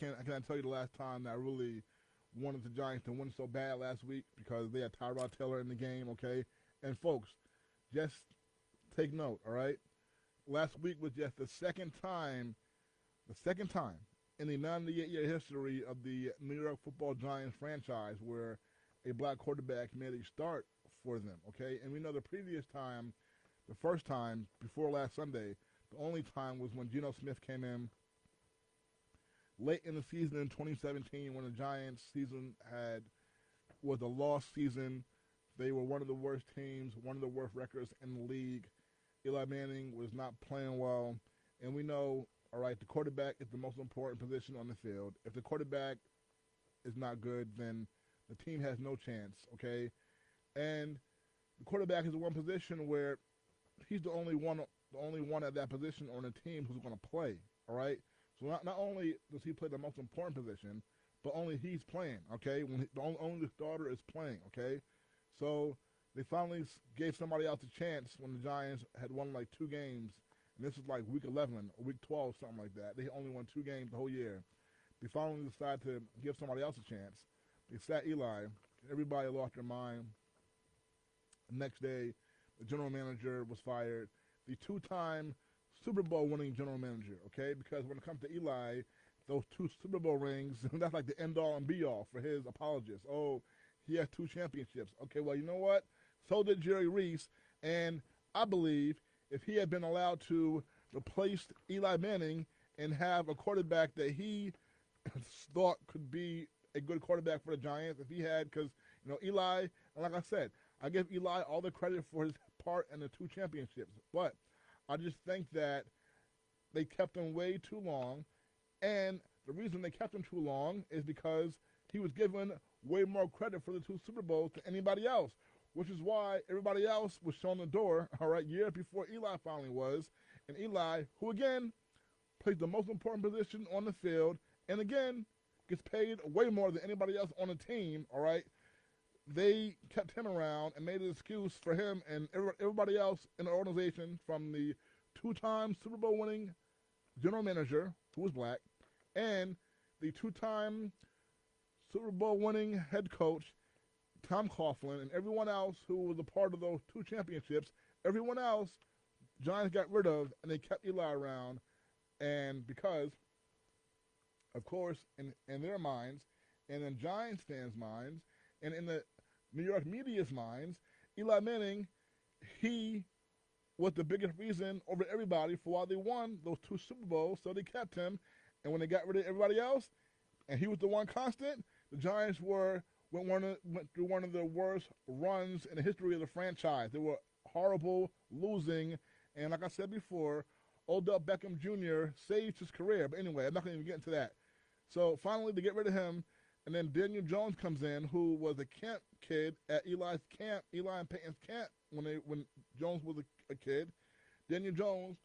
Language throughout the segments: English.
I can't tell you the last time that I really wanted the Giants to win so bad last week because they had Tyrod Taylor in the game. Okay, and folks, just take note. All right, last week was just the second time in the 98-year history of the New York Football Giants franchise where a black quarterback made a start for them. Okay, and we know the previous time, the first time before last Sunday, the only time was when Geno Smith came in late in the season in 2017 when the Giants season was a lost season. They were one of the worst teams, one of the worst records in the league. Eli Manning was not playing well, and we know, all right, the quarterback is the most important position on the field. If the quarterback is not good, then the team has no chance, okay? And the quarterback is the one position where he's the only one at that position on the team who's going to play, all right? So not only does he play the most important position, but only he's playing, okay? Only the starter is playing, okay? So they finally gave somebody else a chance when the Giants had won like 2 games, and this was like week 11 or week 12, something like that. They only won 2 games the whole year. They finally decided to give somebody else a chance. They sat Eli. Everybody lost their mind. The next day, the general manager was fired. The 2-time Super Bowl winning general manager, okay? Because when it comes to Eli, those 2 Super Bowl rings, that's like the end-all and be-all for his apologists. Oh, he has 2 championships. Okay, well, you know what? So did Jerry Reese, and I believe if he had been allowed to replace Eli Manning and have a quarterback that he thought could be a good quarterback for the Giants, if he had, because, Eli, and like I said, I give Eli all the credit for his part in the 2 championships, but I just think that they kept him way too long, and the reason they kept him too long is because he was given way more credit for the 2 Super Bowls than anybody else, which is why everybody else was shown the door, all right, years before Eli finally was, and Eli, who again plays the most important position on the field, and again gets paid way more than anybody else on the team, all right, they kept him around and made an excuse for him and everybody else in the organization, from the 2-time Super Bowl winning general manager, who was black, and the 2-time Super Bowl winning head coach, Tom Coughlin, and everyone else who was a part of those 2 championships. Everyone else, Giants got rid of, and they kept Eli around. And because, of course, in their minds, and in Giants fans' minds, and in the New York media's minds, Eli Manning, he was the biggest reason over everybody for why they won those 2 Super Bowls, so they kept him. And when they got rid of everybody else, and he was the one constant, the Giants went through one of the worst runs in the history of the franchise. They were horrible, losing, and like I said before, Odell Beckham Jr. saved his career. But anyway, I'm not going to even get into that. So finally, they get rid of him, and then Daniel Jones comes in, who was a camp kid at Eli and Peyton's camp when Jones was a kid. Daniel Jones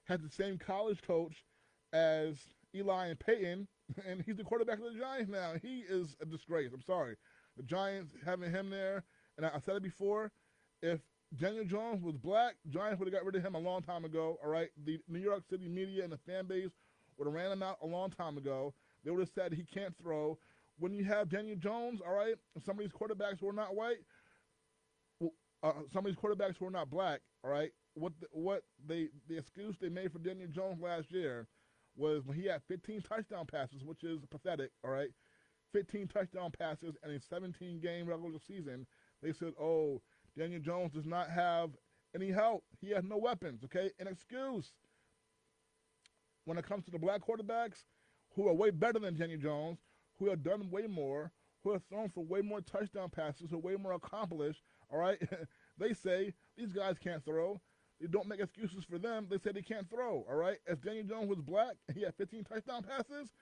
had the same college coach as Eli and Peyton, and he's the quarterback of the Giants now. He is a disgrace. I'm sorry. The Giants having him there, and I said it before, if Daniel Jones was black, Giants would have got rid of him a long time ago, all right? The New York City media and the fan base would have ran him out a long time ago. They would have said he can't throw. When you have Daniel Jones, all right, and some of these quarterbacks who are not white, some of these quarterbacks who are not black, all right, the excuse they made for Daniel Jones last year was when he had 15 touchdown passes, which is pathetic, all right, 15 touchdown passes and a 17-game regular season. They said, oh, Daniel Jones does not have any help. He has no weapons, okay? An excuse. When it comes to the black quarterbacks who are way better than Daniel Jones, who have done way more, who have thrown for way more touchdown passes, who are way more accomplished, all right? They say these guys can't throw. They don't make excuses for them. They say they can't throw, all right? If Daniel Jones was black and he had 15 touchdown passes,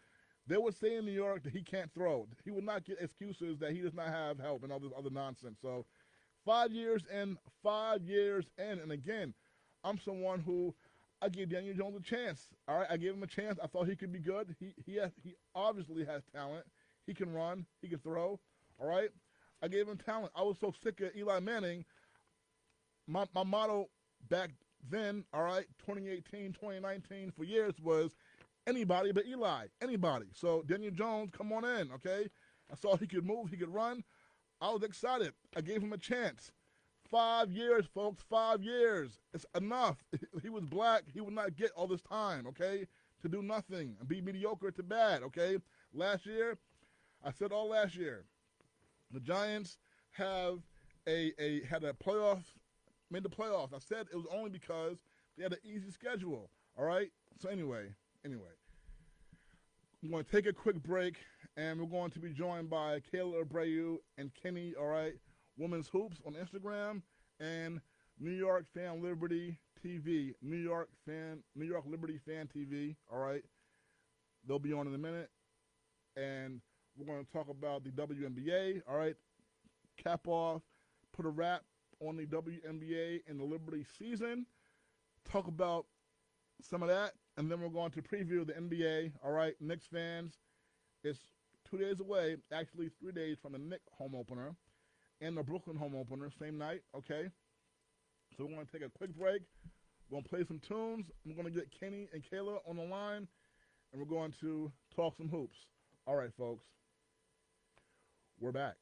they would say in New York that he can't throw. He would not get excuses that he does not have help and all this other nonsense. So 5 years in, 5 years in, and again, I'm someone who I gave Daniel Jones a chance. All right, I gave him a chance. I thought he could be good. He obviously has talent. He can run. He can throw. All right, I gave him talent. I was so sick of Eli Manning. My motto back then, all right, 2018, 2019, for years was, anybody but Eli. Anybody. So Daniel Jones, come on in, okay? I saw he could move, he could run. I was excited. I gave him a chance. 5 years, folks, 5 years. It's enough. He was black. He would not get all this time, okay, to do nothing and be mediocre to bad, okay? Last year, I said all last year, the Giants have had a playoff, made the playoffs. I said it was only because they had an easy schedule, all right? So anyway, I'm going to take a quick break, and we're going to be joined by Kayla Abreu and Kenny, all right, Women's Hoops on Instagram, and New York Fan Liberty TV, New York Liberty Fan TV, all right? They'll be on in a minute, and we're going to talk about the WNBA, all right? Cap off, put a wrap on the WNBA and the Liberty season, talk about some of that, and then we're going to preview the NBA, all right? Knicks fans, it's 2 days away, actually 3 days from the Knicks home opener and the Brooklyn home opener, same night, okay? So we're going to take a quick break. We're going to play some tunes. I'm going to get Kenny and Kayla on the line, and we're going to talk some hoops. All right, folks, we're back.